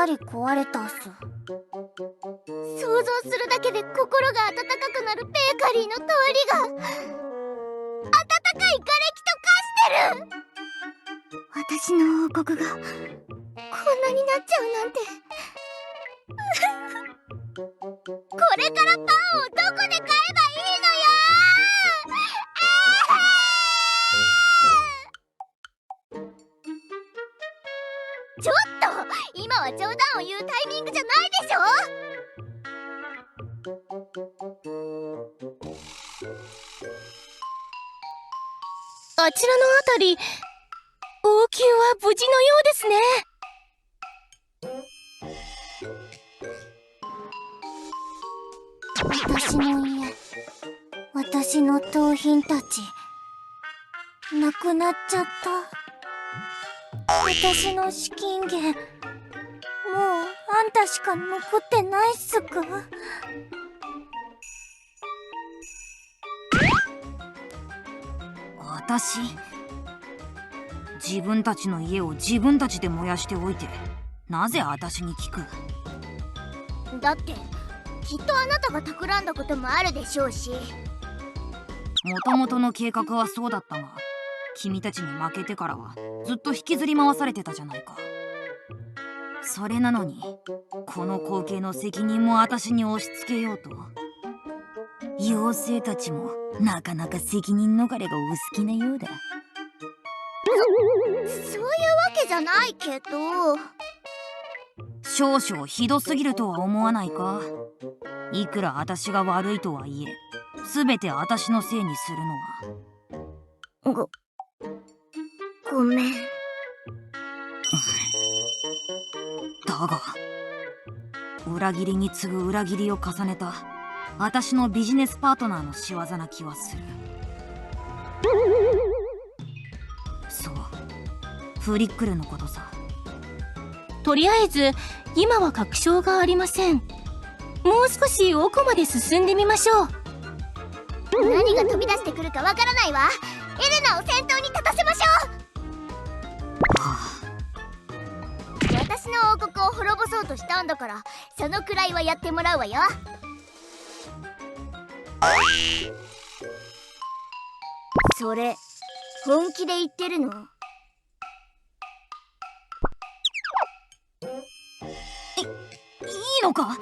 ったり壊れたっす。想像するだけで心が温かくなるベーカリーの通りが、温かい瓦礫と化してる。私の王国がこんなになっちゃうなんて。これからパンをどこで買えばいいのよ。ちょっと今は冗談を言うタイミングじゃないでしょ。あちらのあたり、王宮は無事のようですね。私の家、私の盗品たち、なくなっちゃった。私の資金源、もうあんたしか残ってないっすか？私、自分たちの家を自分たちで燃やしておいて、なぜ私に聞く？だってきっとあなたが企んだこともあるでしょうし。もともとの計画はそうだったが、君たちに負けてからはずっと引きずり回されてたじゃないか。それなのにこの光景の責任も私に押し付けようと。妖精たちもなかなか責任逃れがお好きなようだ。そういうわけじゃないけど。少々ひどすぎるとは思わないか？いくら私が悪いとはいえ、全て私のせいにするのは。ごめん。だが、裏切りに次ぐ裏切りを重ねた私のビジネスパートナーの仕業な気はする。そう、フリックルのことさ。とりあえず今は確証がありません。もう少し奥まで進んでみましょう。何が飛び出してくるかわからないわ。エレナを先頭に立たせましょう。私の王国を滅ぼそうとしたんだから、そのくらいはやってもらうわよ。それ本気で言ってるの？いいのか？絶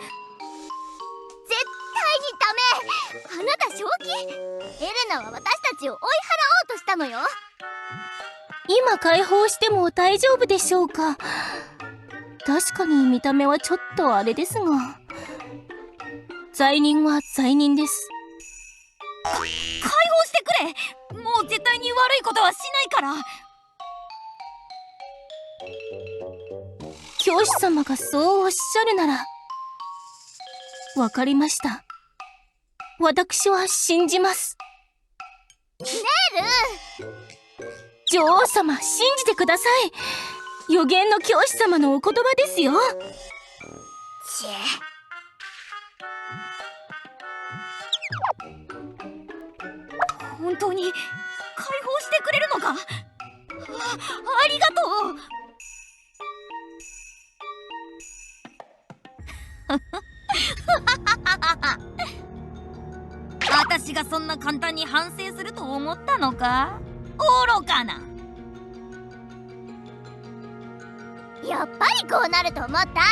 対にダメ。あなた正気？エレナは私たちを追い払おうとしたのよ。今解放しても大丈夫でしょうか？確かに見た目はちょっとあれですが、罪人は罪人です。解放してくれ。もう絶対に悪いことはしないから。教師様がそうおっしゃるなら、わかりました。私は信じます。ネル！女王様、信じてください。予言の教師様のお言葉ですよ。ちえ。本当に解放してくれるのか？ありがとう。私がそんな簡単に反省すると思ったのか？愚かな。やっぱりこうなると思った。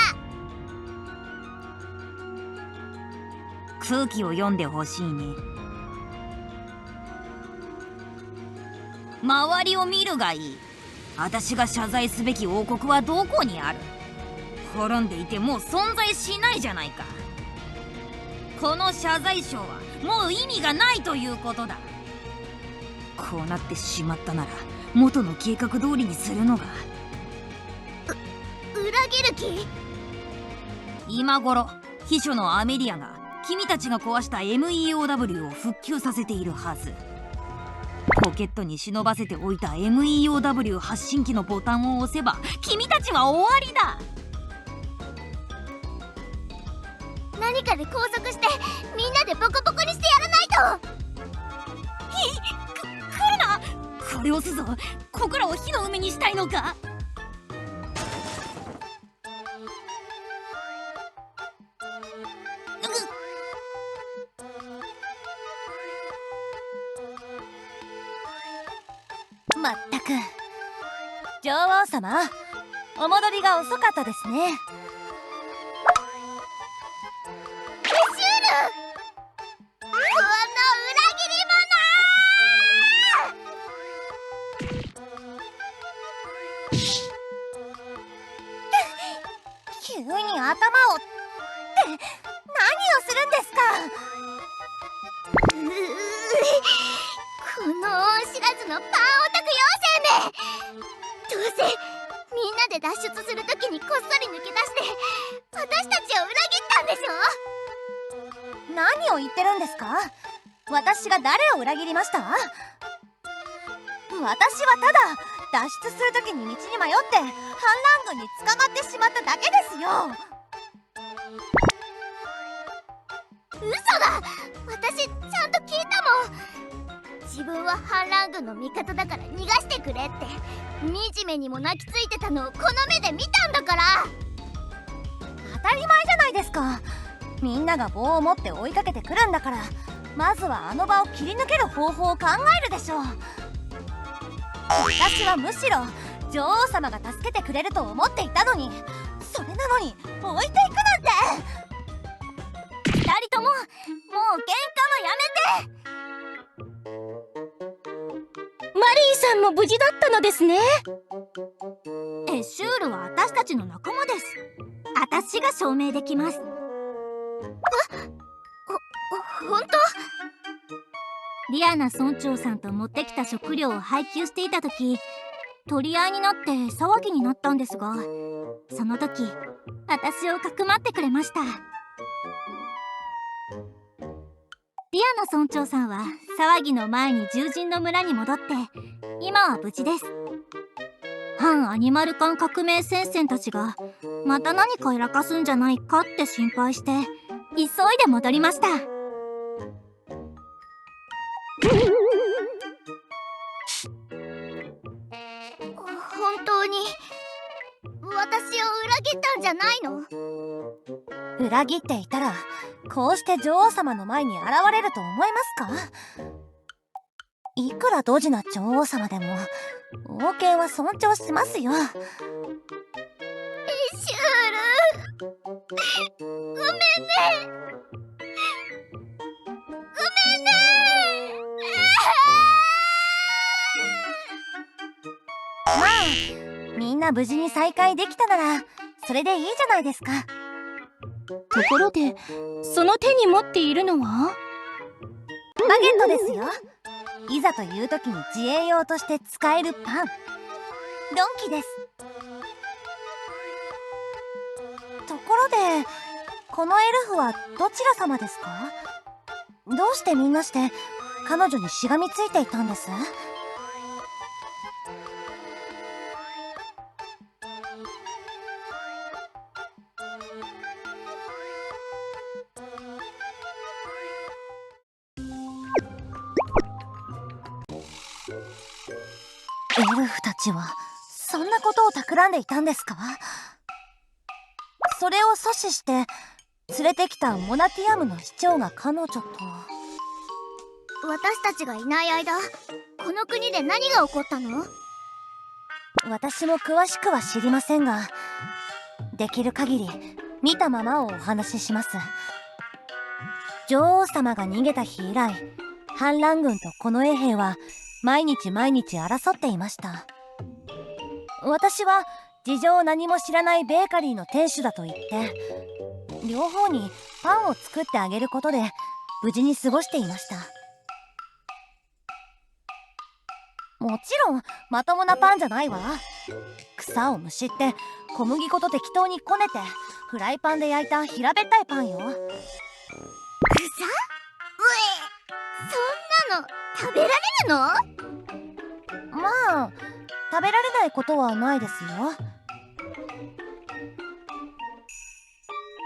空気を読んでほしいね。周りを見るがいい。私が謝罪すべき王国はどこにある？滅んでいてもう存在しないじゃないか。この謝罪書はもう意味がないということだ。こうなってしまったなら元の計画通りにするのが。裏切る気？今頃秘書のアメリアが君たちが壊した MEOW を復旧させているはず。ポケットに忍ばせておいた MEOW 発信機のボタンを押せば君たちは終わりだ。何かで拘束してみんなでボコボコにしてやらないと。来るな。これをすぞ。ここらを火の海にしたいのか？まったく、女王様、お戻りが遅かったですね。シュール、この裏切り急に頭をって何をするんですか。この恩知らずのパンオタク妖精め。どうせみんなで脱出するときにこっそり抜け出して私たちを裏切ったんでしょ。何を言ってるんですか。私が誰を裏切りました。私はただ脱出するときに道に迷って反乱軍に捕まってしまっただけですよ。嘘だ、私ちゃんと聞いたもん。自分は反乱軍の味方だから逃がしてくれって惨めにも泣きついてたのをこの目で見たんだから。当たり前じゃないですか。みんなが棒を持って追いかけてくるんだから、まずはあの場を切り抜ける方法を考えるでしょう。私はむしろ女王様が助けてくれると思っていたのに、それなのに置いていくなんて。二人とももう喧嘩はやめて。マリーさんも無事だったのですね。エシュールは私たちの仲間です。私が証明できます。本当？リアナ村長さんと持ってきた食料を配給していた時、取り合いになって騒ぎになったんですが、その時私をかくまってくれました。リアナ村長さんは騒ぎの前に獣人の村に戻って今は無事です。反アニマル館革命戦線たちがまた何かやらかすんじゃないかって心配して急いで戻りました。本当に私を裏切ったんじゃないの？裏切っていたらこうして女王様の前に現れると思いますか。いくらドジな女王様でも王権は尊重しますよ。エシュール、ごめんね。ごめんね。まあみんな無事に再会できたならそれでいいじゃないですか。ところでその手に持っているのはバゲットですよ。いざという時に自衛用として使えるパン、ドンキです。ところでこのエルフはどちら様ですか。どうしてみんなして彼女にしがみついていたんです。エルフたちはそんなことを企んでいたんですか。それを阻止して連れてきたモナティアムの市長が彼女と。私たちがいない間この国で何が起こったの？私も詳しくは知りませんが、できる限り見たままをお話しします。女王様が逃げた日以来、反乱軍と近衛兵は毎日争っていました。私は事情を何も知らないベーカリーの店主だと言って両方にパンを作ってあげることで無事に過ごしていました。もちろんまともなパンじゃないわ。草をむしって小麦粉と適当にこねてフライパンで焼いた平べったいパンよ。草？うえ、そんなの食べられるの？まあ食べられないことはないですよ。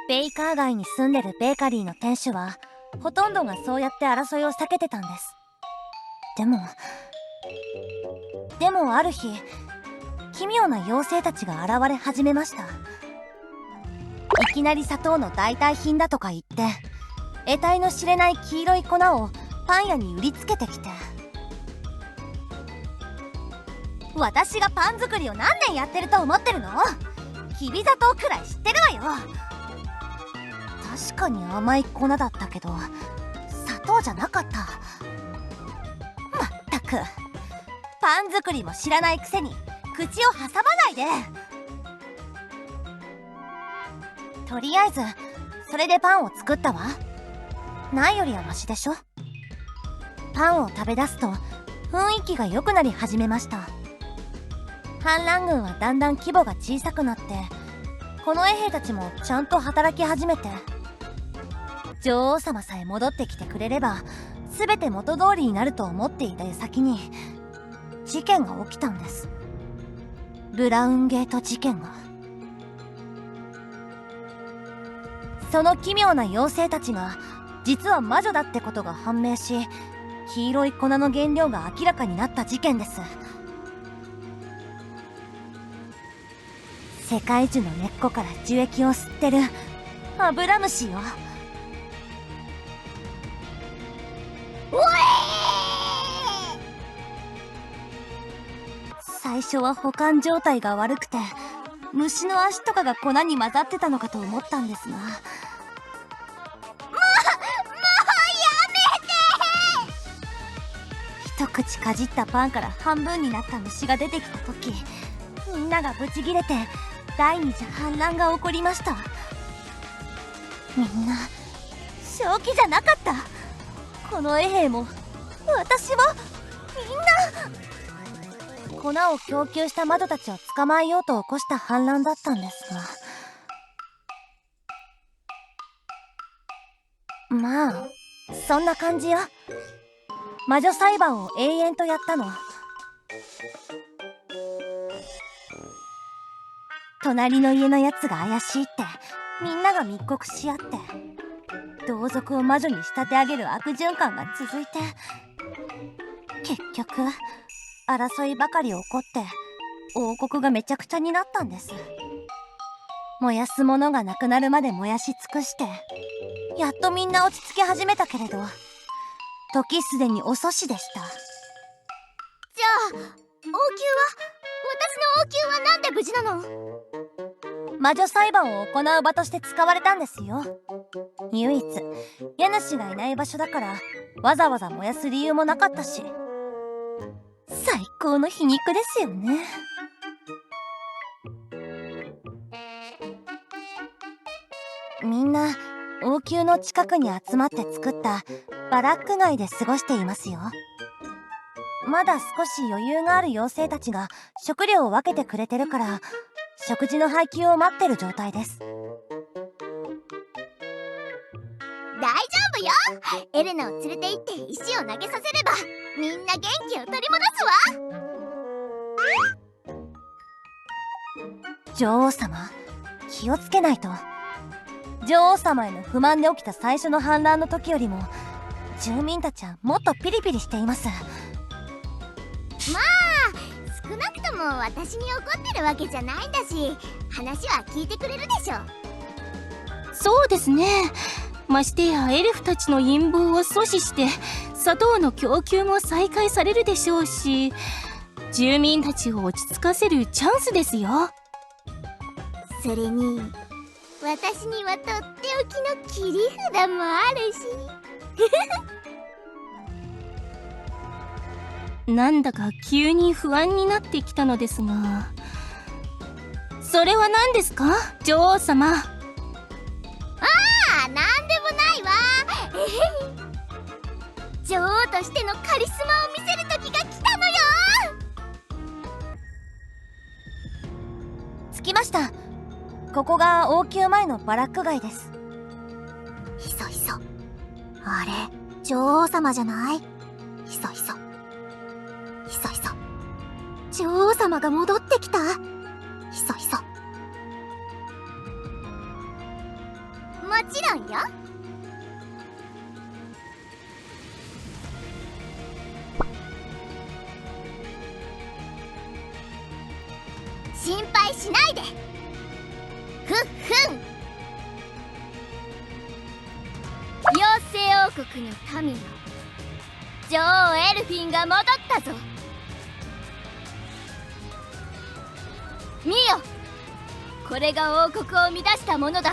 ベイカー街に住んでるベーカリーの店主はほとんどがそうやって争いを避けてたんです。でもある日奇妙な妖精たちが現れ始めました。いきなり砂糖の代替品だとか言って得体の知れない黄色い粉をパン屋に売りつけてきて、私がパン作りを何年やってると思ってるの？きび砂糖くらい知ってるわよ。確かに甘い粉だったけど砂糖じゃなかった。まったく、パン作りも知らないくせに口を挟まないで。とりあえずそれでパンを作ったわ。ないよりはマシでしょ。パンを食べ出すと雰囲気が良くなり始めました。反乱軍はだんだん規模が小さくなって、この衛兵たちもちゃんと働き始めて、女王様さえ戻ってきてくれれば全て元通りになると思っていた矢先に事件が起きたんです。ブラウンゲート事件が。その奇妙な妖精たちが実は魔女だってことが判明し、黄色い粉の原料が明らかになった事件です。世界樹の根っこから樹液を吸ってるアブラムシよ。最初は保管状態が悪くて虫の足とかが粉に混ざってたのかと思ったんですが、一口かじったパンから半分になった虫が出てきた時、みんながブチギレて第二次反乱が起こりました。みんな正気じゃなかった。この衛兵も私もみんな粉を供給した魔女たちを捕まえようと起こした反乱だったんですが、まあそんな感じよ。魔女裁判を永遠とやったの。隣の家のやつが怪しいってみんなが密告し合って、同族を魔女に仕立て上げる悪循環が続いて、結局争いばかり起こって王国がめちゃくちゃになったんです。燃やすものがなくなるまで燃やし尽くして、やっとみんな落ち着き始めたけれど、時すでに遅しでした。じゃあ王宮は、私の王宮はなんで無事なの？魔女裁判を行う場として使われたんですよ。唯一家主がいない場所だからわざわざ燃やす理由もなかったし、最高の皮肉ですよね。みんな王宮の近くに集まって作ったバラック街で過ごしていますよ。まだ少し余裕がある妖精たちが食料を分けてくれてるから、食事の配給を待ってる状態です。大丈夫よ。エレナを連れて行って石を投げさせればみんな元気を取り戻すわ。女王様、気をつけないと。女王様への不満で起きた最初の反乱の時よりも住民たちはもっとピリピリしています。まあ少なくとも私に怒ってるわけじゃないんだし、話は聞いてくれるでしょ。そうですね。ましてやエルフたちの陰謀を阻止して砂糖の供給も再開されるでしょうし、住民たちを落ち着かせるチャンスですよ。それに私にはとっておきの切り札もあるしなんだか急に不安になってきたのですが、それは何ですか、女王様？ああ、なんでもないわ女王としてのカリスマを見せる時が来たのよ。着きました。ここが王宮前のバラック街です。ひそひそ。あれ、女王様じゃない？ひそひそ。ひそひそ。女王様が戻ってきた？ひそひそ。もちろんよ。心配しないで。ふっふん。妖精王国の民よ、女王エルフィンが戻ったぞ。見よ、これが王国を乱したものだ。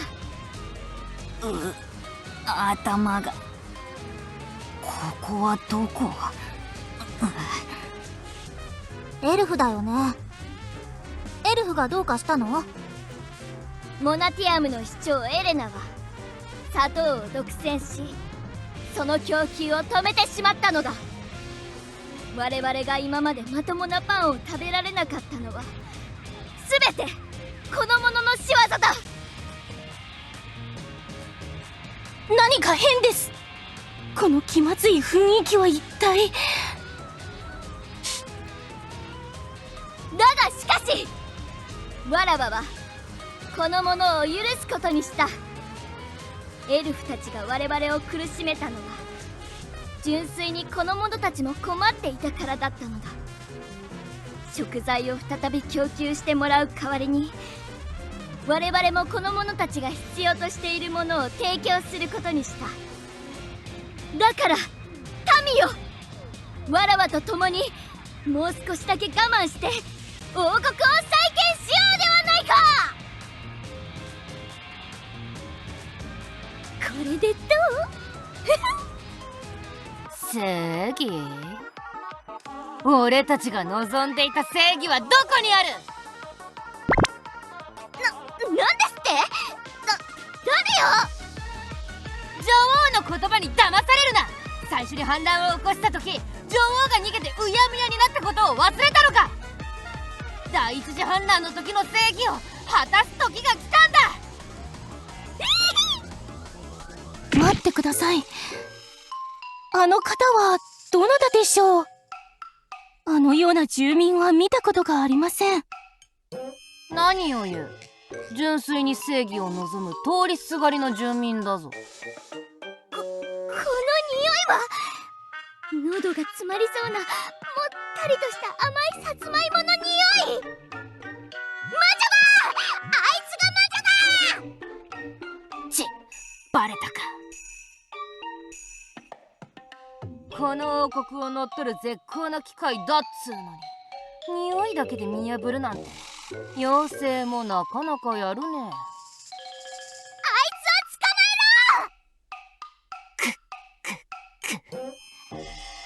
頭が。ここはどこ？エルフだよね。エルフがどうかしたの？モナティアムの市長エレナは砂糖を独占し、その供給を止めてしまったのだ。我々が今までまともなパンを食べられなかったのは全てこの者の仕業だ。何か変です。この気まずい雰囲気は一体。だがしかし、わらわはこの者を許すことにした。エルフたちが我々を苦しめたのは純粋にこの者たちも困っていたからだったのだ。食材を再び供給してもらう代わりに、我々もこの者たちが必要としているものを提供することにした。だから民よ、わらわと共にもう少しだけ我慢して王国を再建しようではないか。これでどう？正義？俺たちが望んでいた正義はどこにある？なんですって？誰よ？女王の言葉に騙されるな。最初に反乱を起こした時、女王が逃げてうやむやになったことを忘れたのか？第一次反乱の時の正義を果たす時が来たんだ。待ってください。あの方はどなたでしょう？あのような住民は見たことがありません。何を言う。純粋に正義を望む通りすがりの住民だぞ。この匂いは喉が詰まりそうなもったりとした甘いさつまいもの匂い。魔女だ！あいつが魔女だ！ち、バレたか。この王国を乗っ取る絶好の機会だっつうのに、匂いだけで見破るなんて、妖精もなかなかやるね。あいつを捕まえ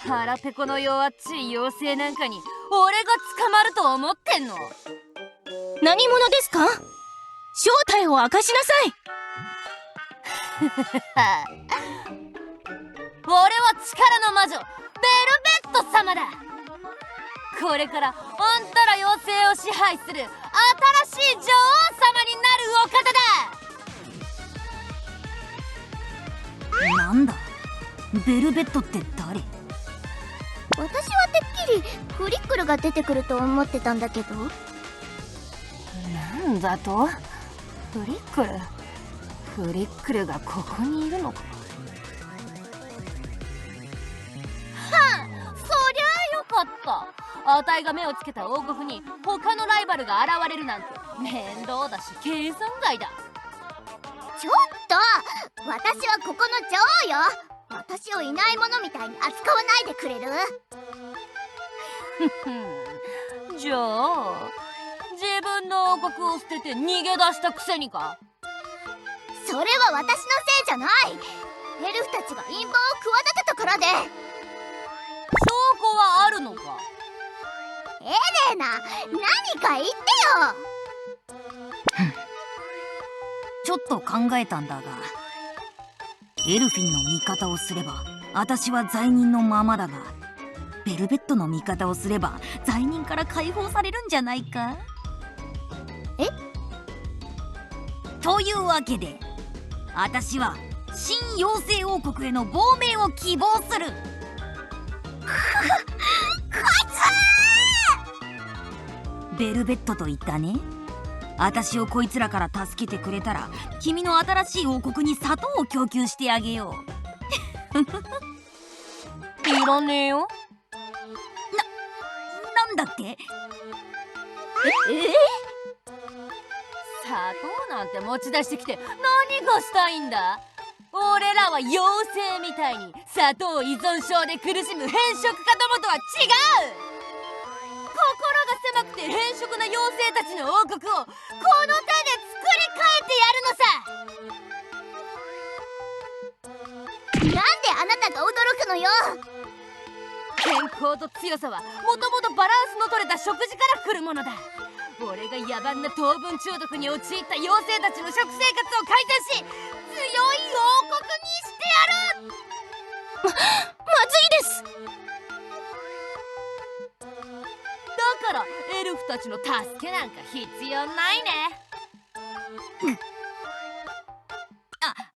ろ！腹ペコの弱っちい妖精なんかに俺が捕まると思ってんの？何者ですか？正体を明かしなさい。俺は力の魔女ベルベット様だ。これからあんたら妖精を支配する新しい女王様になるお方だ。なんだ、ベルベットって誰？私はてっきりフリックルが出てくると思ってたんだけど。なんだと？フリックル？フリックルがここにいるのか？そりゃあよかった。あたいが目をつけた王国に他のライバルが現れるなんて面倒だし計算外だ。ちょっと、私はここの女王よ。私をいないものみたいに扱わないでくれる？じゃあ自分の王国を捨てて逃げ出したくせにか？それは私のせいじゃない。エルフたちが陰謀を企てたからで。証拠はあるのか？エレナ、何か言ってよ。ちょっと考えたんだが、エルフィンの味方をすれば私は罪人のままだが、ベルベットの味方をすれば罪人から解放されるんじゃないか？え？というわけで私は新妖精王国への亡命を希望する。ベルベットと言ったね。私をこいつらから助けてくれたら君の新しい王国に砂糖を供給してあげよう。いらねえよ。なんだって？砂糖なんて持ち出してきて何がしたいんだ？俺らは妖精みたいに砂糖依存症で苦しむ変色家どもとは違う。心がなくて変色な妖精たちの王国をこの手で作り変えてやるのさ。なんであなたが驚くのよ。健康と強さはもともとバランスの取れた食事から来るものだ。俺が野蛮な糖分中毒に陥った妖精たちの食生活を改善し、強い王国にしてやる。まずいです。だからエルフたちの助けなんか必要ないね。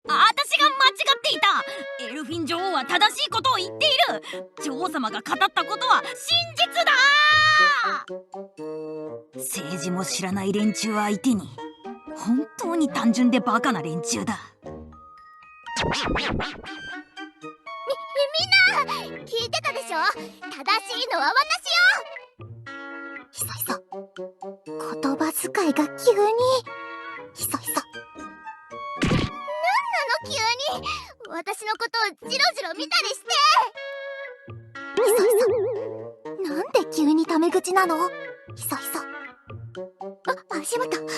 私が間違っていた。エルフィン女王は正しいことを言っている。女王様が語ったことは真実だ。政治も知らない連中相手に本当に単純でバカな連中だ。みんな聞いてたでしょ。正しいのは私よ。ひそひそ、言葉遣いが急に。ひそひそ、なんなの急に。私のことをジロジロ見たりして。ひそひそ、なんで急にタメ口なの。ひそひそ、足元、薬の効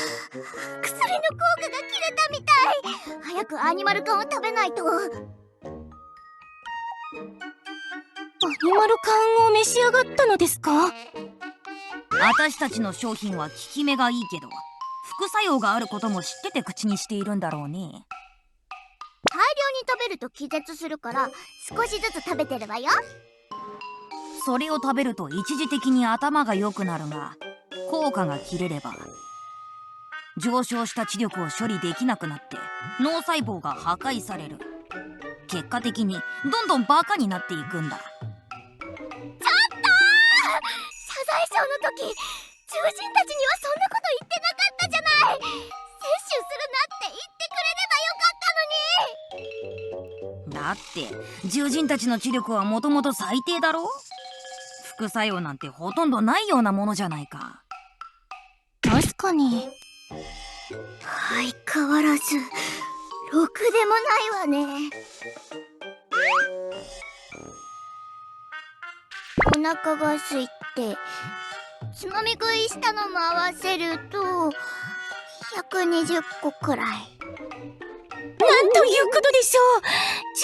果が切れたみたい。早くアニマル缶を食べないと。アニマル缶を召し上がったのですか？私たちの商品は効き目がいいけど副作用があることも知ってて口にしているんだろうね。大量に食べると気絶するから少しずつ食べてるわよ。それを食べると一時的に頭が良くなるが、効果が切れれば上昇した知力を処理できなくなって脳細胞が破壊される。結果的にどんどんバカになっていくんだ。謝罪賞の時、獣人たちにはそんなこと言ってなかったじゃない。摂取するなって言ってくれればよかったのに。だって獣人たちの知力はもともと最低だろ。副作用なんてほとんどないようなものじゃないか。確かに。相変わらずろくでもないわね。お腹が空いてつまみ食いしたのも合わせると120個くらい。なんということでしょう。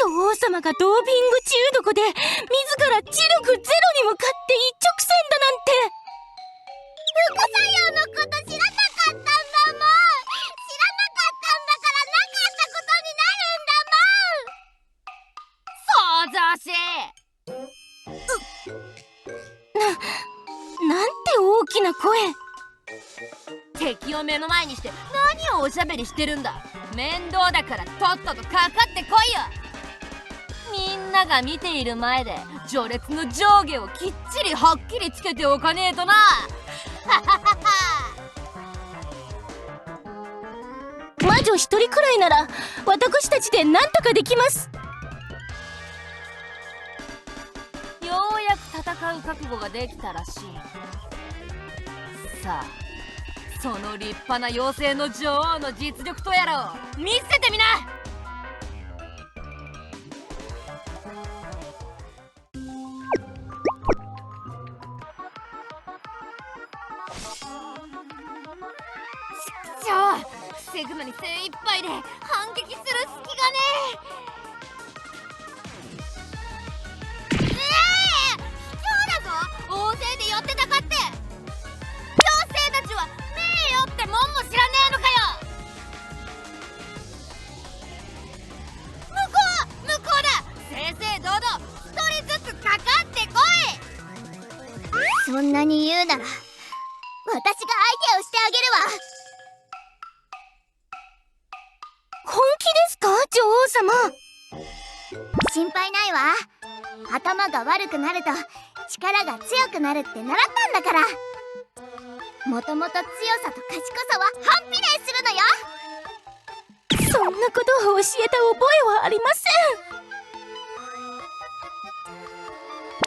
女王様がドーピング中毒で自ら知力ゼロに向かって一直線だなんて。副作用のこと知らなかったんだもん。知らなかったんだからなかったことになるんだもん。そうざしい。なんて大きな声。敵を目の前にして何をおしゃべりしてるんだ。面倒だからとっととかかってこいよ。みんなが見ている前で序列の上下をきっちりはっきりつけておかねえとな。魔女一人くらいなら私たちで何とかできます。ようやく戦う覚悟ができたらしい。さあその立派な妖精の女王の実力とやらを見せてみな。防ぐのに精一杯で反撃する隙がねえ。卑怯だぞ。大勢で寄ってたかって妖精たちは名誉ってもんも知らねえのかよ。向こうだ。正々堂々一人ずつかかってこい。そんなに言うなら私が相手をしてあげるわ。本気ですか、女王様。心配ないわ。頭が悪くなると力が強くなるって習ったんだから。もともと強さと賢さは反比例するのよ。そんなことを教えた覚えはありませ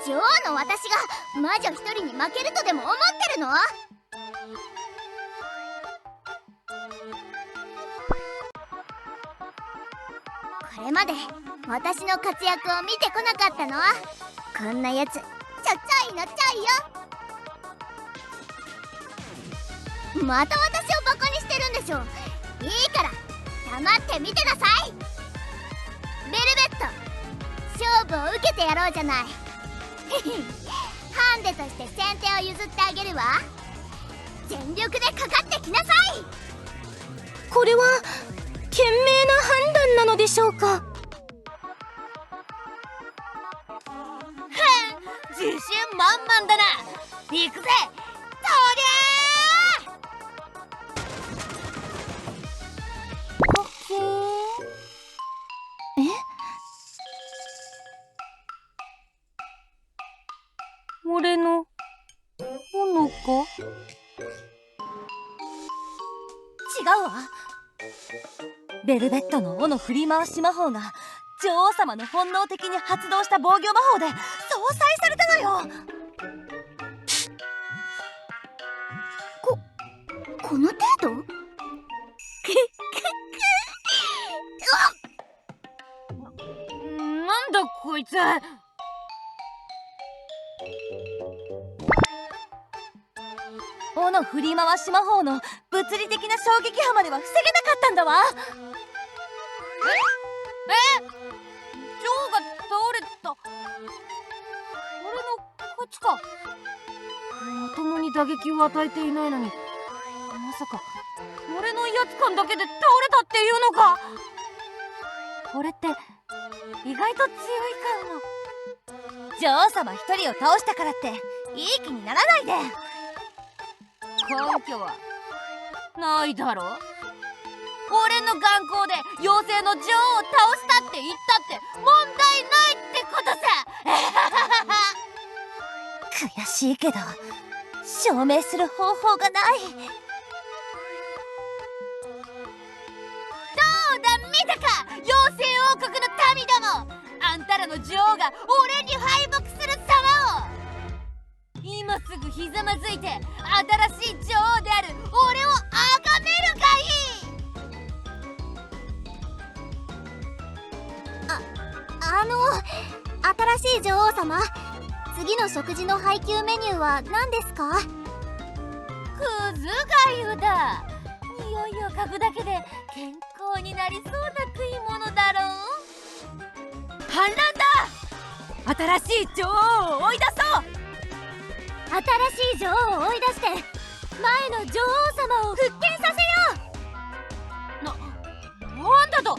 ん。女王の私が魔女一人に負けるとでも思ってるの？これまで私の活躍を見てこなかったの？こんなやつちょちょいのちょいよ。また私をバカにしてるんでしょ。いいから黙って見てなさい。ベルベット、勝負を受けてやろうじゃない。ハンデとして先手を譲ってあげるわ。全力でかかってきなさい。これは賢明な判断なのでしょうか。自信満々だな。行くぜ、トゲー。え？俺の斧か？違うわ。ベルベットの斧振り回し魔法が女王様の本能的に発動した防御魔法で相殺されたのよ。この程度？なんだこいつ。斧振り回し魔法の物理的な衝撃波までは防げなかったんだわ。ジョーが倒れた。俺の勝ちか。まともに打撃を与えていないのに、まさか俺の威圧感だけで倒れたっていうのか。俺って意外と強いかも。女王様一人を倒したからっていい気にならないで。根拠はないだろ。俺の眼光で妖精の女王を倒したって言ったって問題ないってことさ。悔しいけど証明する方法がない。どうだ見たか、妖精王国の民ども。あんたらの女王が俺に敗北する様を。今すぐひざまずいて新しい女王である俺を崇めるがいい。新しい女王様、次の食事の配給メニューは何ですか？くずがゆだ。匂いを嗅ぐだけで健康になりそうな食い物だろう。反乱だ。新しい女王を追い出そう。新しい女王を追い出して前の女王様を復権させよう。なんだと。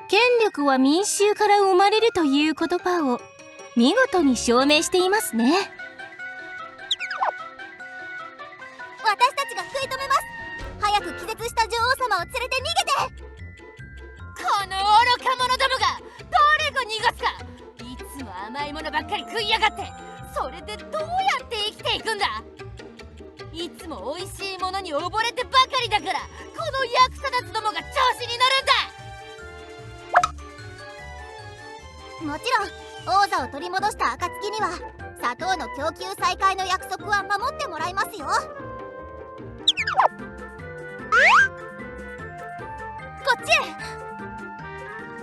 権力は民衆から生まれるという言葉を見事に証明していますね。私たちが食い止めます。早く気絶した女王様を連れて逃げて。この愚か者どもが誰が逃がすか。いつも甘いものばっかり食いやがって。それでどうやって生きていくんだ。いつも美味しいものに溺れてばかりだから、この役立たずどもが調子に乗るんだ。もちろん王座を取り戻した暁には砂糖の供給再開の約束は守ってもらいますよ。こっちへ。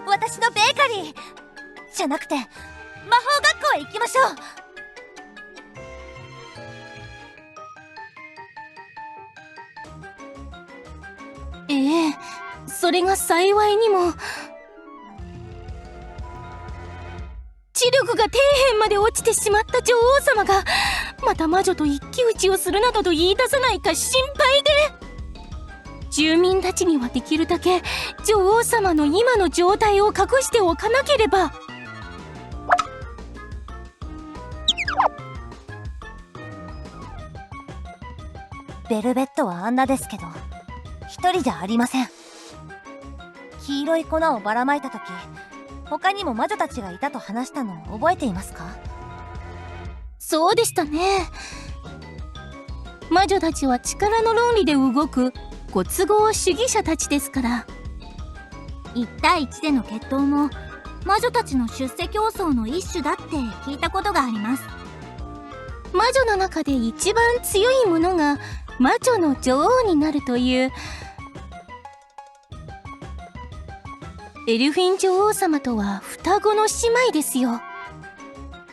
私のベーカリーじゃなくて魔法学校へ行きましょう。ええ、それが幸いにも。知力が底辺まで落ちてしまった女王様がまた魔女と一騎打ちをするなどと言い出さないか心配で、住民たちにはできるだけ女王様の今の状態を隠しておかなければ。ベルベットはあんなですけど一人じゃありません。黄色い粉をばらまいた時、他にも魔女たちがいたと話したのを覚えていますか？そうでしたね。魔女たちは力の論理で動くご都合主義者たちですから。1対1での決闘も魔女たちの出世競争の一種だって聞いたことがあります。魔女の中で一番強いものが魔女の女王になるという。エルフィン女王様とは双子の姉妹ですよ。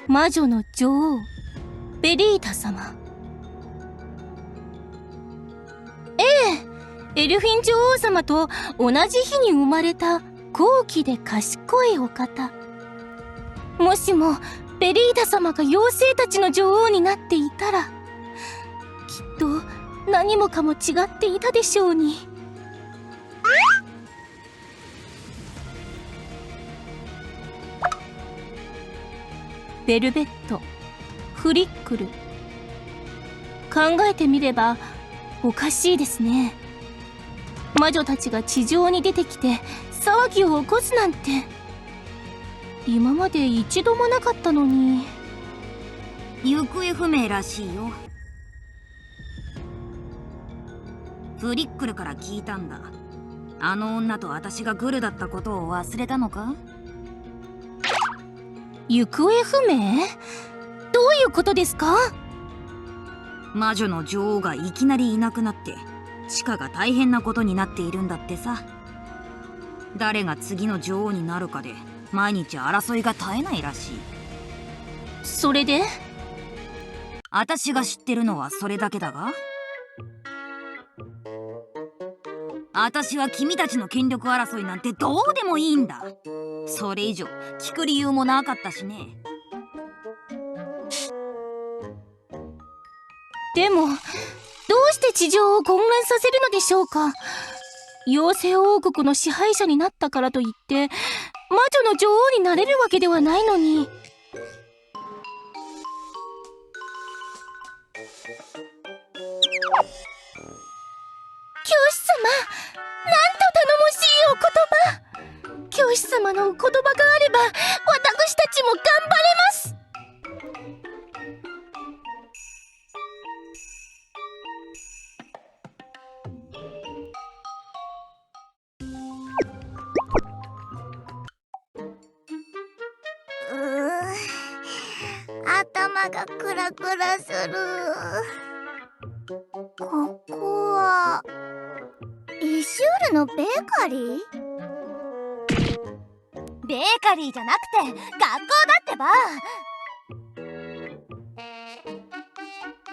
魔女の女王ベリータ様。エルフィン女王様と同じ日に生まれた高貴で賢いお方。もしもベリータ様が妖精たちの女王になっていたら、きっと何もかも違っていたでしょうに。ベルベット、フリックル。考えてみればおかしいですね。魔女たちが地上に出てきて騒ぎを起こすなんて今まで一度もなかったのに。行方不明らしいよ。フリックルから聞いたんだ。あの女と私がグルだったことを忘れたのか？行方不明？どういうことですか？魔女の女王がいきなりいなくなってチカが大変なことになっているんだってさ。誰が次の女王になるかで毎日争いが絶えないらしい。それで？私が知ってるのはそれだけだが、私は君たちの権力争いなんてどうでもいいんだ。それ以上聞く理由もなかったしね。でもどうして地上を混乱させるのでしょうか。妖精王国の支配者になったからといって魔女の女王になれるわけではないのに。教師様、なんと頼もしいお言葉。教師様のお言葉があれば私たちも頑張れます。頭がクラクラする。ここはイシュールのベーカリー？ベーカリーじゃなくて学校だってば。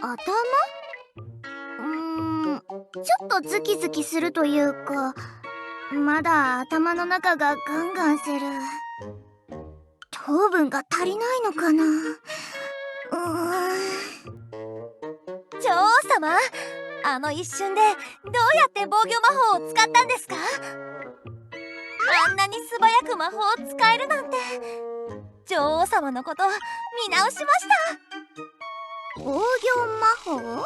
頭？ちょっとズキズキするというか、まだ頭の中がガンガンする。糖分が足りないのかな。女王様、あの一瞬でどうやって防御魔法を使ったんですか？あんなに素早く魔法を使えるなんて。女王様のこと見直しました。防御魔法？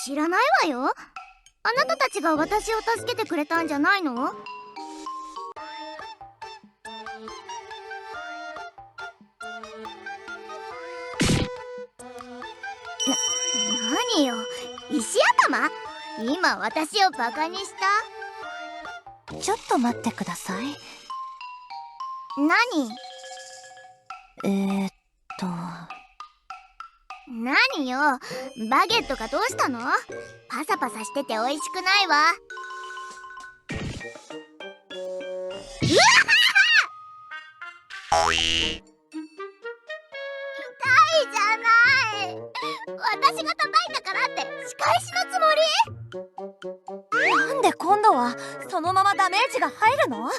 知らないわよ。あなたたちが私を助けてくれたんじゃないの？何よ、石頭？今私をバカにした？ちょっと待ってください。何？何よ、バゲットがどうしたの？パサパサしてて美味しくないわ。うわはは！痛いじゃない。私が叩いたからって仕返しのつもり？なんで今度はそのままダメージが入るの？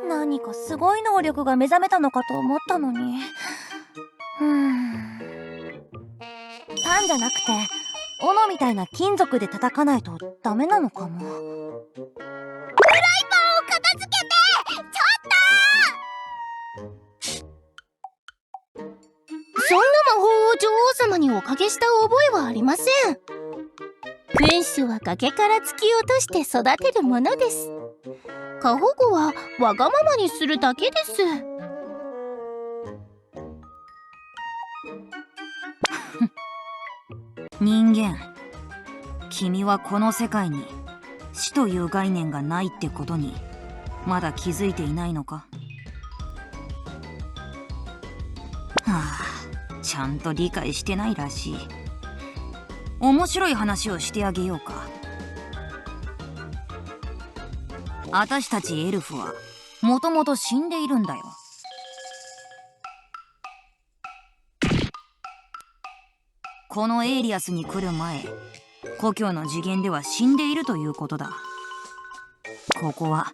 何かすごい能力が目覚めたのかと思ったのに。パンじゃなくて斧みたいな金属で叩かないとダメなのかも。フライパンを片付けて！ちょっと！そんな魔法を女王様におかけした覚えはありません。君主は崖から突き落として育てるものです。過保護はわがままにするだけです。人間、君はこの世界に死という概念がないってことにまだ気づいていないのか？はあ、ちゃんと理解してないらしい。面白い話をしてあげようか。私たちエルフはもともと死んでいるんだよ。このエイリアスに来る前、故郷の次元では死んでいるということだ。ここは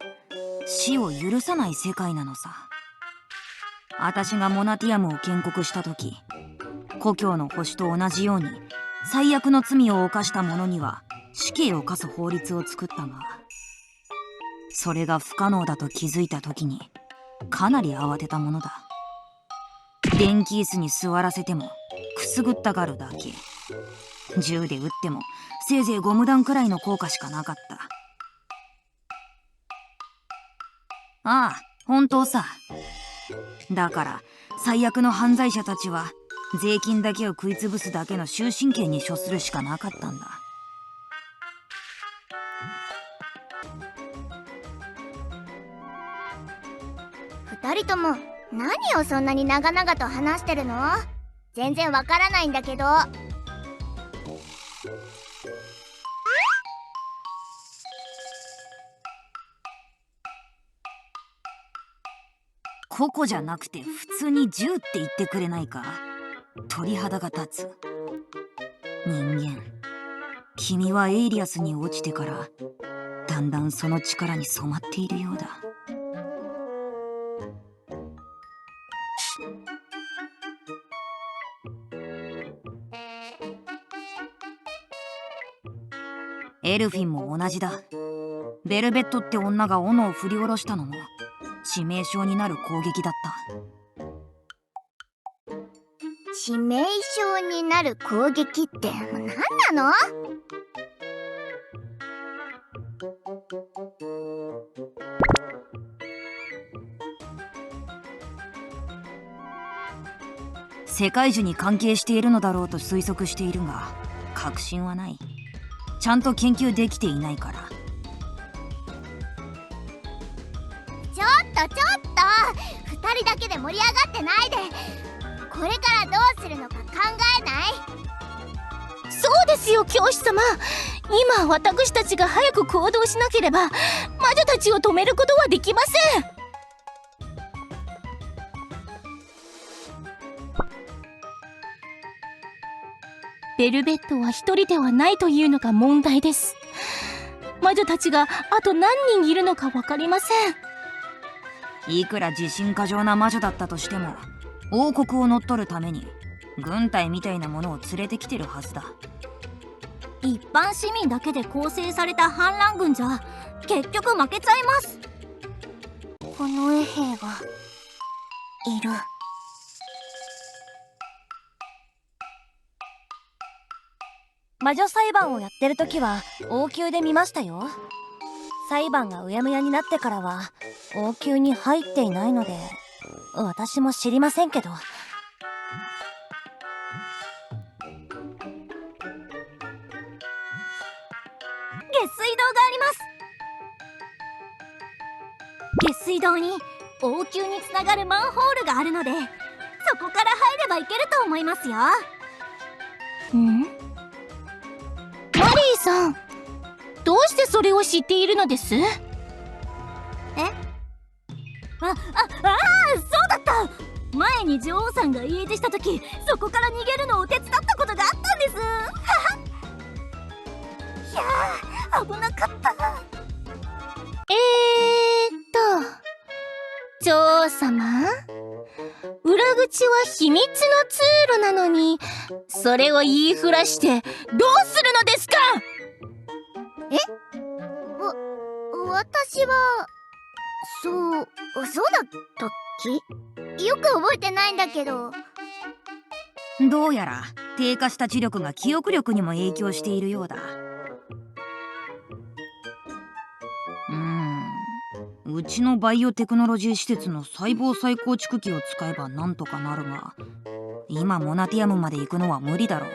死を許さない世界なのさ。私がモナティアムを建国した時、故郷の星と同じように最悪の罪を犯した者には死刑を課す法律を作ったが、それが不可能だと気づいた時にかなり慌てたものだ。電気椅子に座らせてもくすぐったがるだけ。銃で撃ってもせいぜいゴム弾くらいの効果しかなかった。ああ、本当さ。だから最悪の犯罪者たちは税金だけを食いつぶすだけの終身刑に処するしかなかったんだ。二人とも何をそんなに長々と話してるの？全然わからないんだけど。個々じゃなくて普通に銃って言ってくれないか？鳥肌が立つ。人間、君はエイリアスに落ちてからだんだんその力に染まっているようだ。エルフィンも同じだ。ベルベットって女が斧を振り下ろしたのも致命傷になる攻撃だった。致命傷になる攻撃って何なの？世界樹に関係しているのだろうと推測しているが、確信はない。ちゃんと研究できていないから。ちょっと2人だけで盛り上がってないで。これからどうするのか考えない？そうですよ、教師様。今私たちが早く行動しなければ魔女たちを止めることはできません。ベルベットは一人ではないというのが問題です。魔女たちがあと何人いるのか分かりません。いくら自信過剰な魔女だったとしても、王国を乗っ取るために軍隊みたいなものを連れてきてるはずだ。一般市民だけで構成された反乱軍じゃ結局負けちゃいます。この衛兵がいる。魔女裁判をやってる時は王宮で見ましたよ。裁判がうやむやになってからは王宮に入っていないので私も知りませんけど。下水道があります。下水道に王宮につながるマンホールがあるので、そこから入ればいけると思いますよ。ん？マリーさん、どうしてそれを知っているのです？そうだった。前に女王さんが家出した時、そこから逃げるのを手伝ったことがあったんです。いやー、危なかった。女王様、裏口は秘密の通路なのに、それを言いふらしてどうするのですか？私はそうだったっけ？よく覚えてないんだけど。どうやら低下した知力が記憶力にも影響しているようだ。うちのバイオテクノロジー施設の細胞再構築機を使えばなんとかなるが、今モナティアムまで行くのは無理だろう。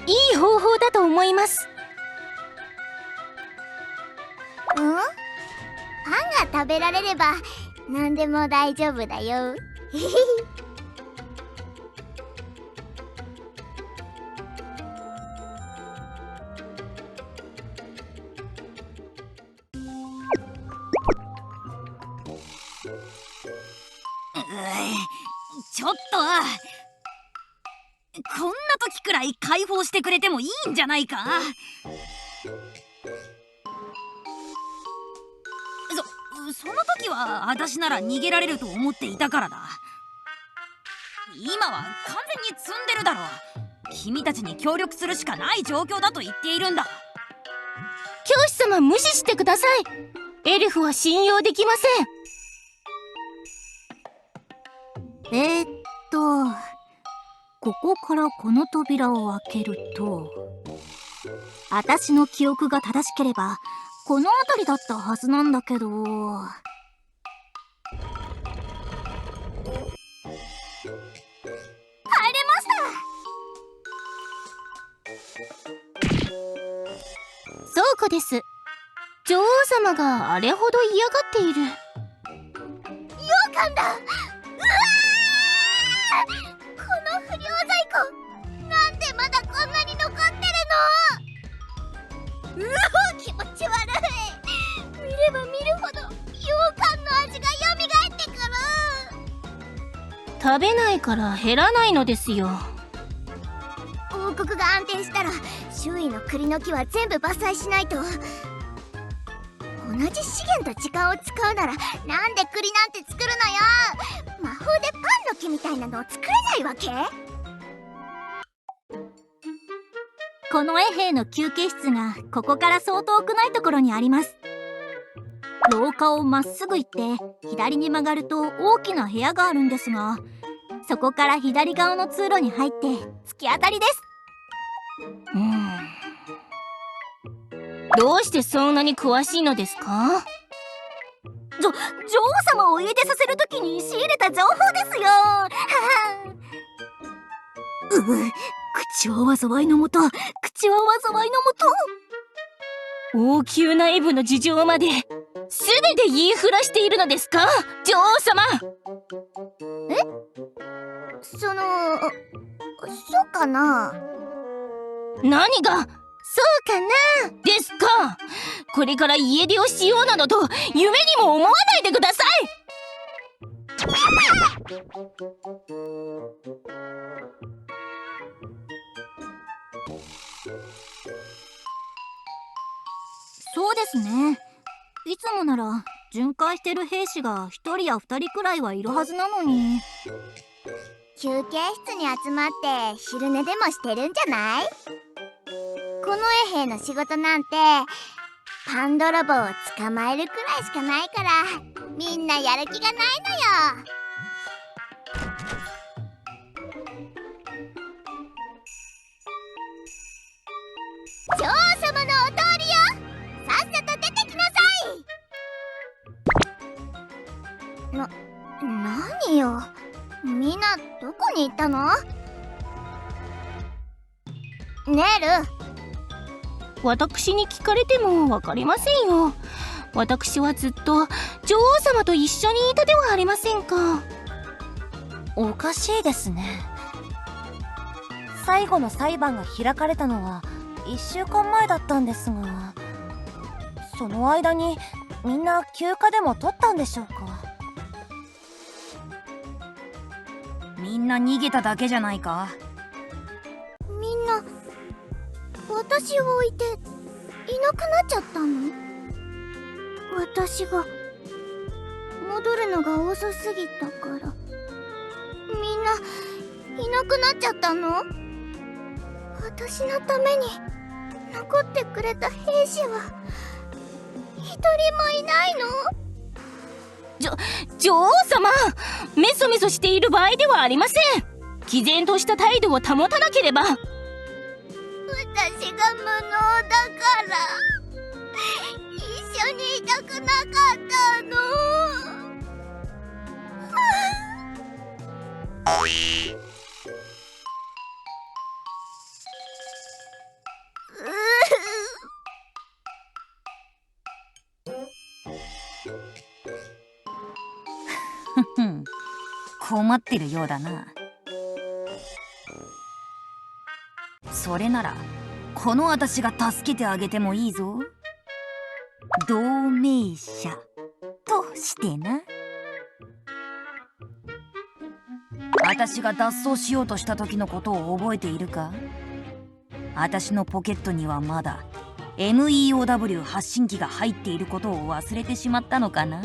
いい方法だと思います。食べられれば何でも大丈夫だよ。ちょっとこんな時くらい解放してくれてもいいんじゃないか。その時は私なら逃げられると思っていたからだ。今は完全に積んでるだろ。君たちに協力するしかない状況だと言っているんだ。教師様、無視してください。エルフは信用できません。ここからこの扉を開けると、私の記憶が正しければこの辺りだったはずなんだけど。入れました。倉庫です。女王様があれほど嫌がっている。羊羹だ。この不良在庫、なんでまだこんなに残ってるの。気持ち悪い。見れば見るほど羊羹の味が蘇ってくる。食べないから減らないのですよ。王国が安定したら周囲の栗の木は全部伐採しないと。同じ資源と時間を使うならなんで栗なんて作るのよ。魔法でパンの木みたいなのを作れないわけ。この衛兵の休憩室がここからそう遠くないところにあります。廊下をまっすぐ行って左に曲がると大きな部屋があるんですが、そこから左側の通路に入って突き当たりです。どうしてそんなに詳しいのですか？女王様を家出させるときに仕入れた情報ですよ。口は災いのもと、口は災いのもと。王宮内部の事情まで全て言いふらしているのですか、女王様。そうかな。何がそうかなですか。これから家出をしようなどと夢にも思わないでください。そうですね。いつもなら巡回してる兵士が1人や2人くらいはいるはずなのに。休憩室に集まって昼寝でもしてるんじゃない？この衛兵の仕事なんてパン泥棒を捕まえるくらいしかないから、みんなやる気がないのよ。女王様のお通りよ。さっさと出てきなさい。何よ、みんなどこに行ったの？ネル。私に聞かれても分かりませんよ。私はずっと女王様と一緒にいたではありませんか。おかしいですね。最後の裁判が開かれたのは1週間前だったんですが、その間にみんな休暇でも取ったんでしょうか。みんな逃げただけじゃないか。みんな私を置いていなくなっちゃったの？私が戻るのが遅すぎたからみんないなくなっちゃったの？私のために残ってくれた兵士は一人もいないの？女王様、メソメソしている場合ではありません。毅然とした態度を保たなければ。私が無能だから一緒にいたくなかったの。困ってるようだな。それならこの私が助けてあげてもいいぞ。同盟者としてな。私が脱走しようとした時のことを覚えているか？私のポケットにはまだ MEOW 発信機が入っていることを忘れてしまったのかな？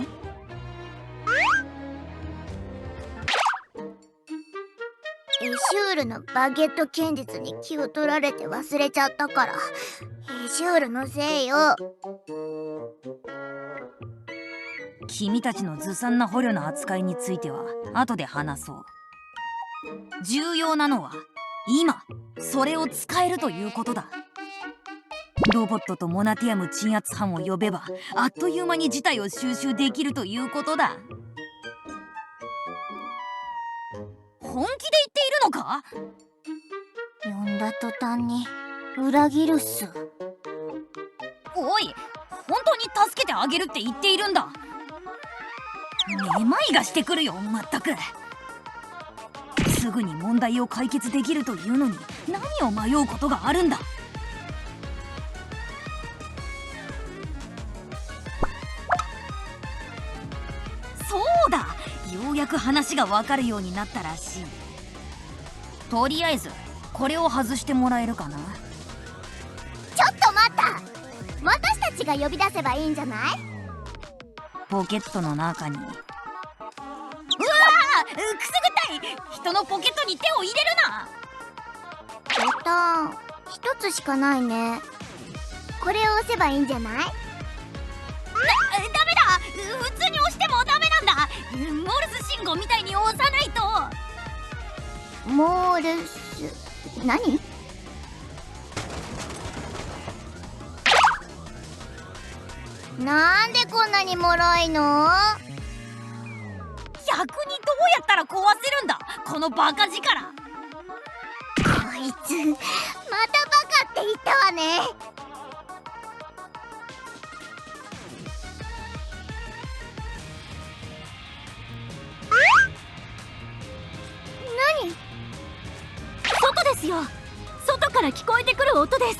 エシュールのバゲット剣術に気を取られて忘れちゃったから、エシュールのせいよ。君たちのずさんな捕虜の扱いについては後で話そう。重要なのは今それを使えるということだ。ロボットとモナティアム鎮圧班を呼べばあっという間に事態を収拾できるということだ。本気で言っているのか？呼んだ途端に裏切るっす。おい、本当に助けてあげるって言っているんだ。めまいがしてくるよ、まったく。すぐに問題を解決できるというのに何を迷うことがあるんだ。そうだ、ようやく話がわかるようになったらしい。とりあえずこれを外してもらえるかな。ちょっと待った。私たちが呼び出せばいいんじゃない？ポケットの中に。うわー、くすぐったい。人のポケットに手を入れるな。ボタン一つしかないね。これを押せばいいんじゃない？ダメだ、普通に押してもダメなんだ。モールス信号みたいに押さないと。モールス何？なんでこんなに脆いの？逆にどうやったら壊せるんだ、このバカ力。こいつまたバカって言ったわね。何？外ですよ。外から聞こえてくる音です。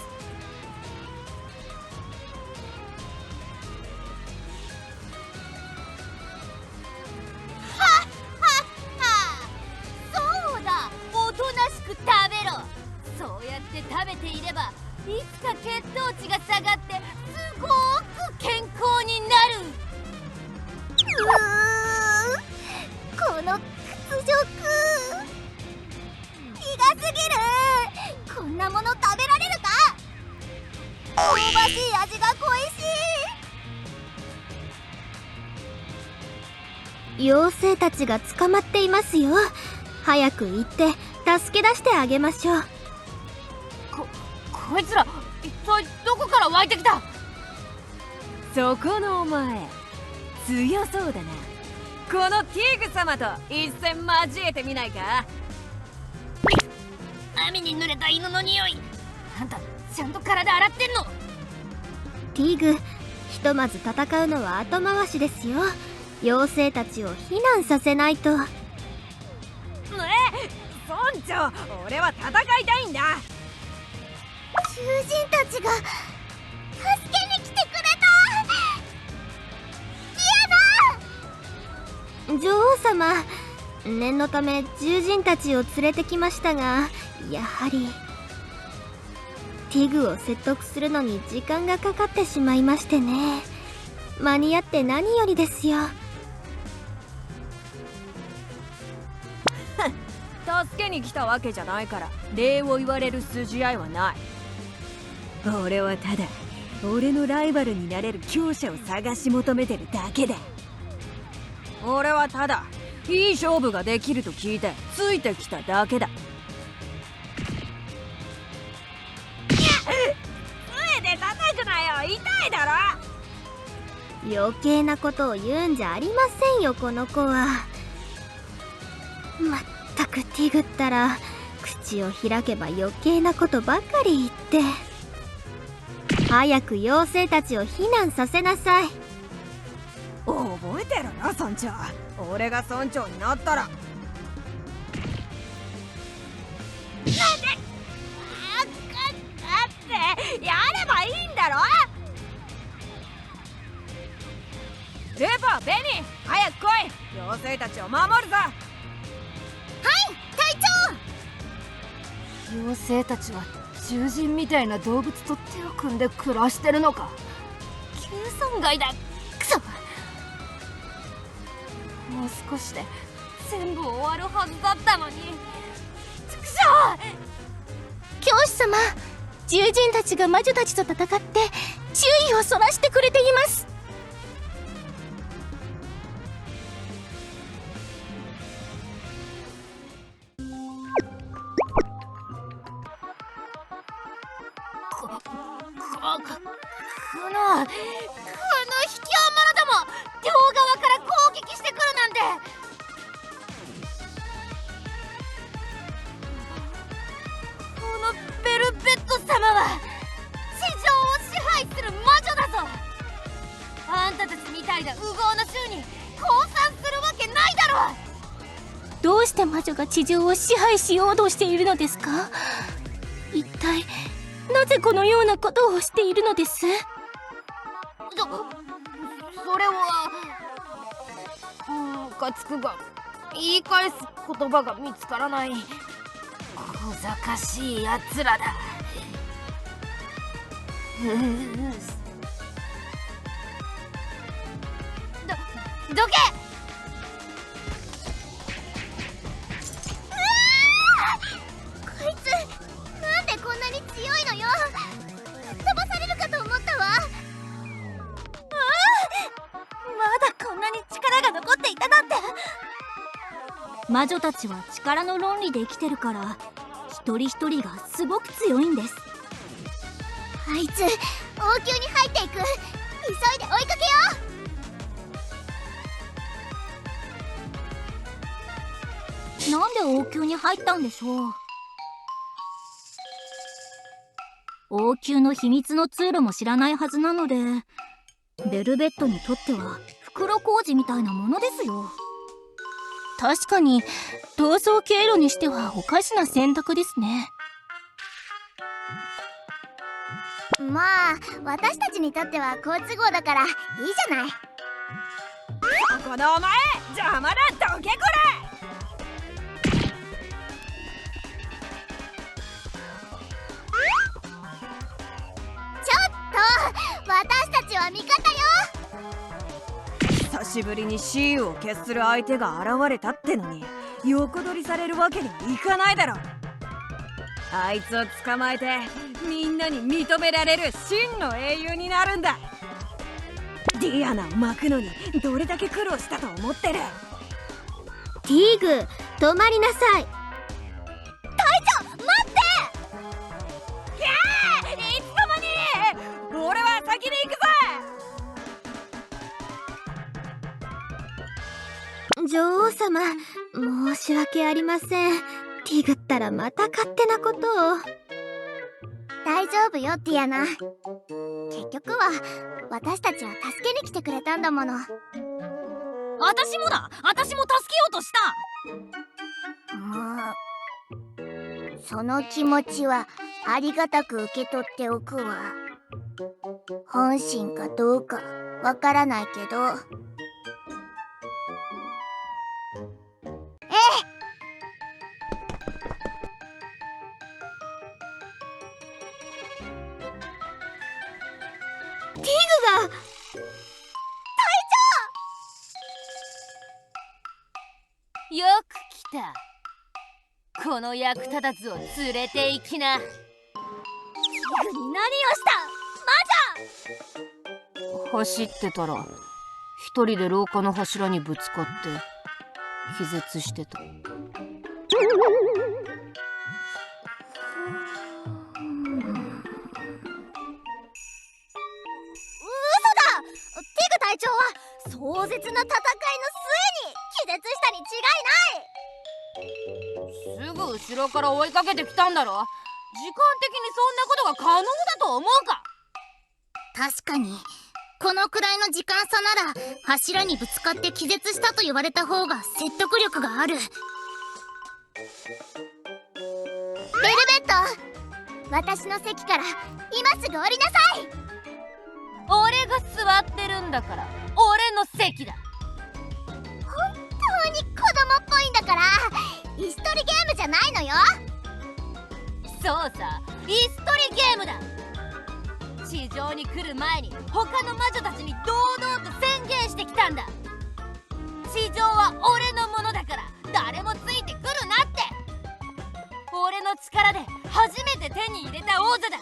そうだ、おとなしく食べろ。そうやって食べていればいつか血糖値が下がってすごーく健康になる。この屈辱、苦すぎる。こんなもの食べられるか？香ばしい味が恋しい。妖精たちが捕まっていますよ。早く行って助け出してあげましょう。こいつら一体どこから湧いてきた？そこのお前強そうだな。このティーグ様と一戦交えてみないか？雨に濡れた犬の匂い。あんたちゃんと体洗ってんの？ティグ、ひとまず戦うのは後回しですよ。妖精たちを避難させないと。村長、俺は戦いたいんだ。囚人たちが助けに来てくれた。女王様、念のため獣人たちを連れてきましたが、やはりティグを説得するのに時間がかかってしまいましてね。間に合って何よりですよ。助けに来たわけじゃないから礼を言われる筋合いはない。俺はただ俺のライバルになれる強者を探し求めてるだけだ。俺はただいい勝負ができると聞いてついてきただけだ。杖で叩くなよ、痛いだろ。余計なことを言うんじゃありませんよ、この子は。まったくティグったら口を開けば余計なことばかり言って。早く妖精たちを避難させなさい。覚えてろよ村長、俺が村長になったら。やればいいんだろ。ルーパー、ベニー、早く来い。妖精たちを守るぞ。妖精たちは獣人みたいな動物と手を組んで暮らしてるのか。急損害だ。くそ、もう少しで全部終わるはずだったのに。畜生。教師様、獣人たちが魔女たちと戦って注意をそらしてくれています。この卑怯者ども、両側から攻撃してくるなんて。このベルベット様は地上を支配する魔女だぞ。あんたたちみたいな烏合の衆に降参するわけないだろう。どうして魔女が地上を支配しようとしているのですか？一体なぜこのようなことをしているのです？それはムカつくが言い返す言葉が見つからない。小賢しいやつらだ。どけ。こいつなんでこんなに強いのよ。飛ばされるかと思ったわ。まだこんなに力が残っていたなんて。魔女たちは力の論理で生きてるから一人一人がすごく強いんです。あいつ王宮に入っていく。急いで追いかけよう。なんで王宮に入ったんでしょう。王宮の秘密の通路も知らないはずなので、ベルベットにとっては袋小路みたいなものですよ。確かに逃走経路にしてはおかしな選択ですね。まあ私たちにとっては好都合だからいいじゃない。このお前、邪魔だ。どけこ私たちは味方よ。れ。久しぶりに雌雄を決する相手が現れたってのに横取りされるわけにはいかないだろ。あいつを捕まえてみんなに認められる真の英雄になるんだ。ディアナを巻くのにどれだけ苦労したと思ってる。ティーグ、止まりなさい。いつの間に。俺は先に行くぜ。女王様、申し訳ありません。ティグったらまた勝手なことを。大丈夫よ、ティアナ。結局は私たちは助けに来てくれたんだもの。私もだ。私も助けようとした。もうその気持ちはありがたく受け取っておくわ。本心かどうかわからないけど。ティグがよく来た。この役立たずを連れて行きな。ティグに何をした？走ってたら一人で廊下の柱にぶつかって気絶してた。隊長は壮絶な戦いの末に気絶したに違いない。すぐ後ろから追いかけてきたんだろ。時間的にそんなことが可能だと思うか。確かにこのくらいの時間差なら柱にぶつかって気絶したと言われた方が説得力がある。ベルベット、私の席から今すぐ降りなさい。俺が座ってるんだから俺の席だ。本当に子供っぽいんだから、椅子取りゲームじゃないのよ。そうさ、椅子取りゲームだ。地上に来る前に他の魔女たちに堂々と宣言してきたんだ。地上は俺のものだから誰もついてくるなって。俺の力で初めて手に入れた王座だ。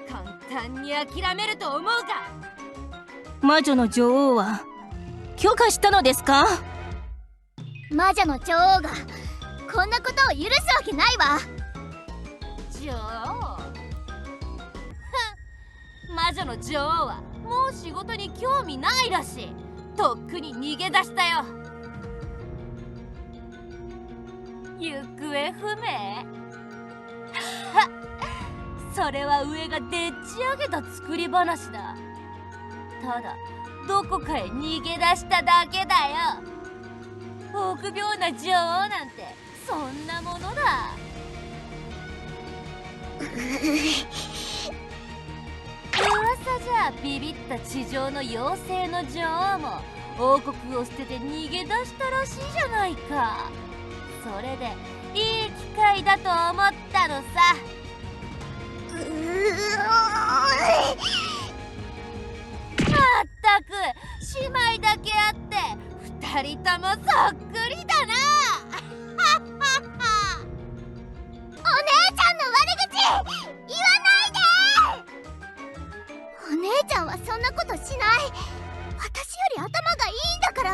簡単に諦めると思うか。魔女の女王は許可したのですか？魔女の女王がこんなことを許すわけないわ。女王魔女の女王はもう仕事に興味ないらしい。とっくに逃げ出したよ。行方不明それは上がでっち上げた作り話だ。ただどこかへ逃げ出しただけだよ。臆病な女王なんてそんなものだ。噂じゃビビった地上の妖精の女王も王国を捨てて逃げ出したらしいじゃないか。それでいい機会だと思ったのさ。まったく姉妹だけあって二人ともそっくりだなお姉ちゃんの悪口言わないで。お姉ちゃんはそんなことしない。私より頭がいいんだから。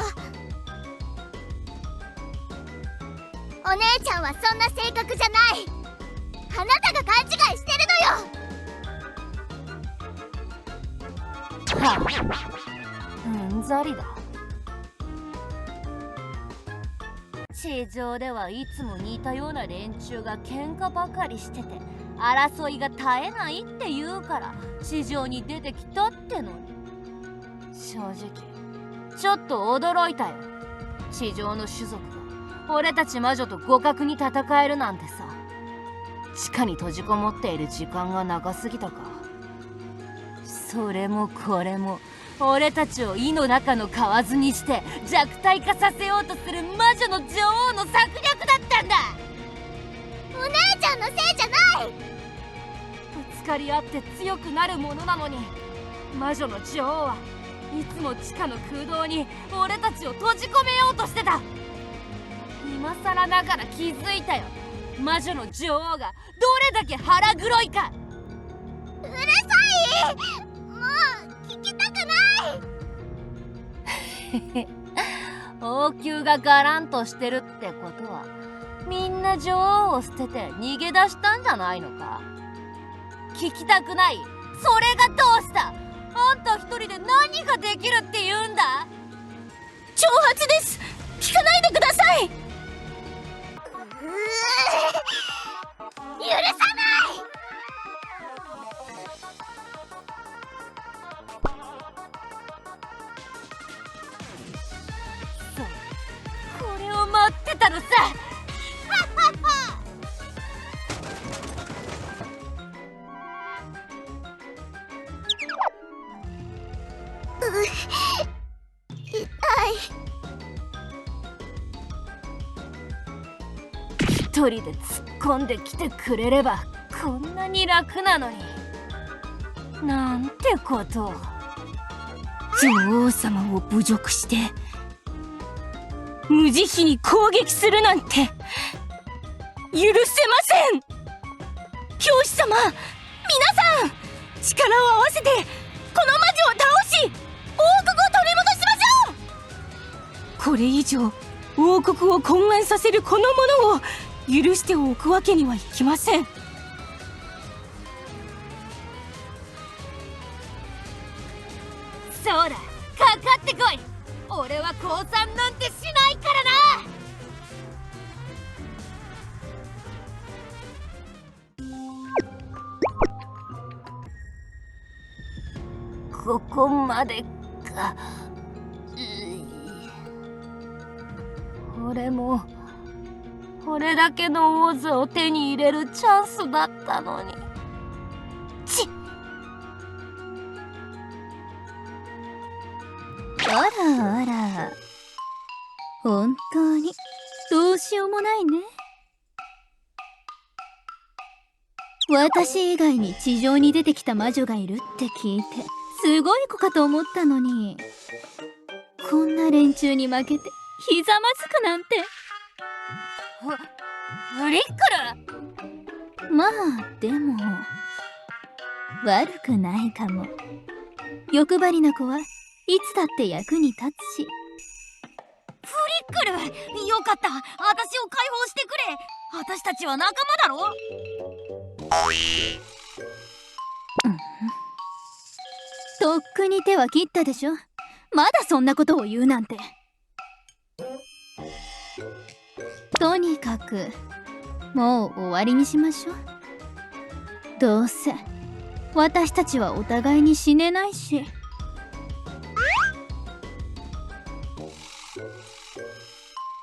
お姉ちゃんはそんな性格じゃない。あなたが勘違いしてるのよ。うんざりだ。地上ではいつも似たような連中が喧嘩ばかりしてて争いが絶えないって言うから地上に出てきたってのに。正直ちょっと驚いたよ。地上の種族が俺たち魔女と互角に戦えるなんてさ。地下に閉じこもっている時間が長すぎたか。それもこれも俺たちを井の中の蛙にして弱体化させようとする魔女の女王の策略だったんだ。お姉ちゃんのせいじゃない。ぶつかり合って強くなるものなのに魔女の女王はいつも地下の空洞に俺たちを閉じ込めようとしてた。今さらながら気づいたよ。魔女の女王がどれだけ腹黒いか。うるさい。もう聞きたくない。王宮がガランとしてるってことはみんな女王を捨てて逃げ出したんじゃないのか。聞きたくない。それがどうした。あんた一人で何ができるって言うんだ。挑発です。聞かないでください。許さない。そうこれを待ってたのさ。一人で突っ込んできてくれればこんなに楽なのに。なんてことを。女王様を侮辱して無慈悲に攻撃するなんて許せません。教師様、皆さん力を合わせてこの魔女を倒し王国を取り戻しましょう。これ以上王国を混乱させるこの者を許しておくわけにはいきません。そうだ、かかってこい。俺は降参なんてしないからな。ここまでか。俺もこれだけのオーズを手に入れるチャンスだったのに。あらあら、本当にどうしようもないね。私以外に地上に出てきた魔女がいるって聞いてすごい子かと思ったのに、こんな連中に負けてひざまずくなんて。フリックル。まあでも悪くないかも。欲張りな子はいつだって役に立つし。フリックル、よかった。私を解放してくれ。私たちは仲間だろ。とっくに手は切ったでしょ。まだそんなことを言うなんて。とにかくもう終わりにしましょう。どうせ私たちはお互いに死ねないし。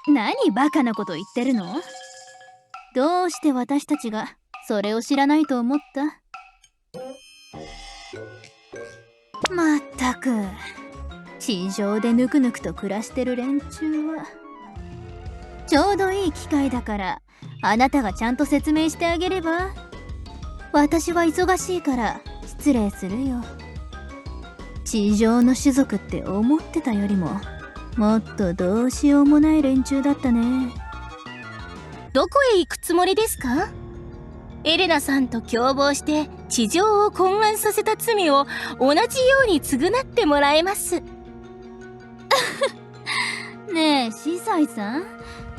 何バカなこと言ってるの？どうして私たちがそれを知らないと思った？まったく地上でぬくぬくと暮らしてる連中は。ちょうどいい機会だからあなたがちゃんと説明してあげれば。私は忙しいから失礼するよ。地上の種族って思ってたよりももっとどうしようもない連中だったね。どこへ行くつもりですか？エレナさんと共謀して地上を混乱させた罪を同じように償ってもらえます。ねえ司祭さん、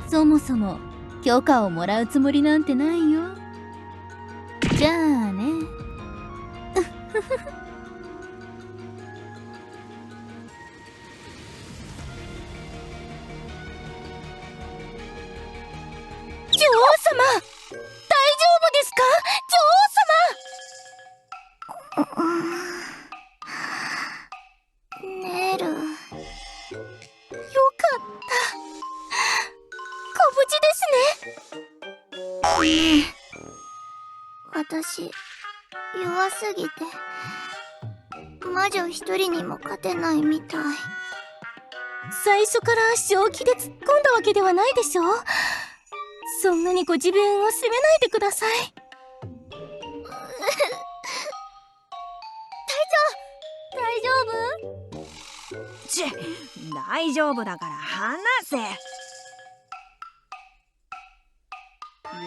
そもそも許可をもらうつもりなんてないよ。じゃあね。女王様、大丈夫ですか？ネル。よかった。ご無事ですね。私、弱すぎて、魔女一人にも勝てないみたい。最初から正気で突っ込んだわけではないでしょ。そんなにご自分を責めないでください。大丈夫？大丈夫だから話せ。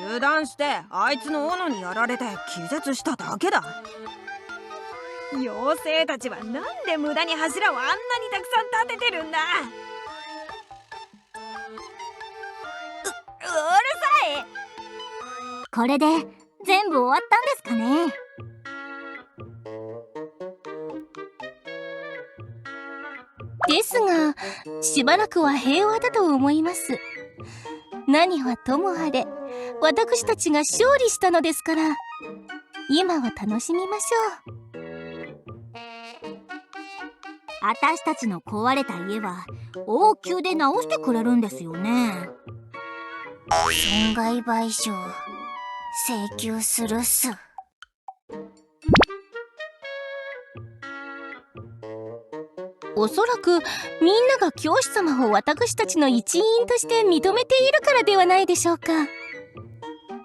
油断してあいつの斧にやられて気絶しただけだ。妖精たちはなんで無駄に柱をあんなにたくさん立ててるんだ。うるさい。これで全部終わったんですかね。ですが、しばらくは平和だと思います。何はともあれ、私たちが勝利したのですから、今は楽しみましょう。私たちの壊れた家は王宮で直してくれるんですよね。損害賠償、請求するっす。おそらくみんなが教師様を私たちの一員として認めているからではないでしょうか。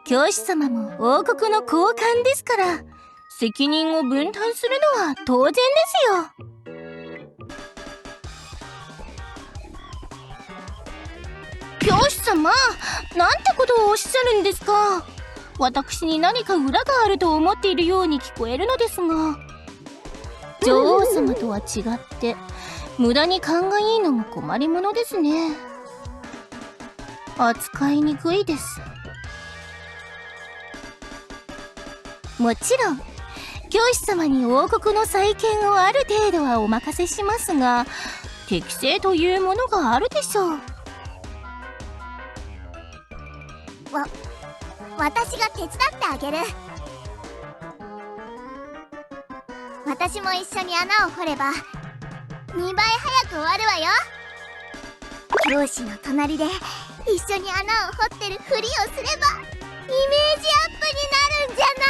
教師様も王国の高官ですから、責任を分担するのは当然ですよ。教師様、なんてことをおっしゃるんですか。私に何か裏があると思っているように聞こえるのですが。女王様とは違って無駄に勘がいいのも困りものですね。扱いにくいです。もちろん教師様に王国の再建をある程度はお任せしますが、適正というものがあるでしょう。私が手伝ってあげる。私も一緒に穴を掘れば2倍早く終わるわよ。教師の隣で一緒に穴を掘ってるふりをすればイメージアップになるんじゃない？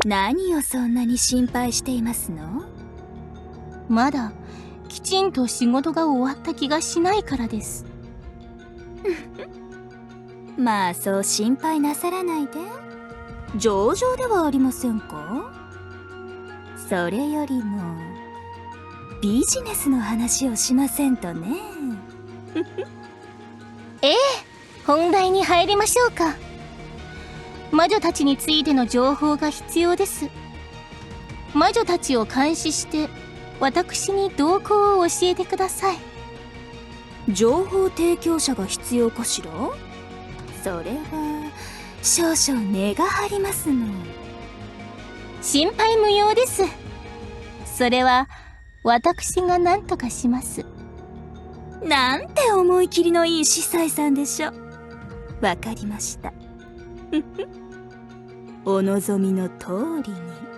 何をそんなに心配していますの？まだきちんと仕事が終わった気がしないからです。まあそう心配なさらないで。上々ではありませんか？それよりもビジネスの話をしませんとね。ええ、本題に入りましょうか。魔女たちについての情報が必要です。魔女たちを監視して私に動向を教えてください。情報提供者が必要かしら？それは少々値が張りますの。心配無用です。それは私が何とかします。なんて思い切りのいい司祭さんでしょ。わかりました。お望みの通りに。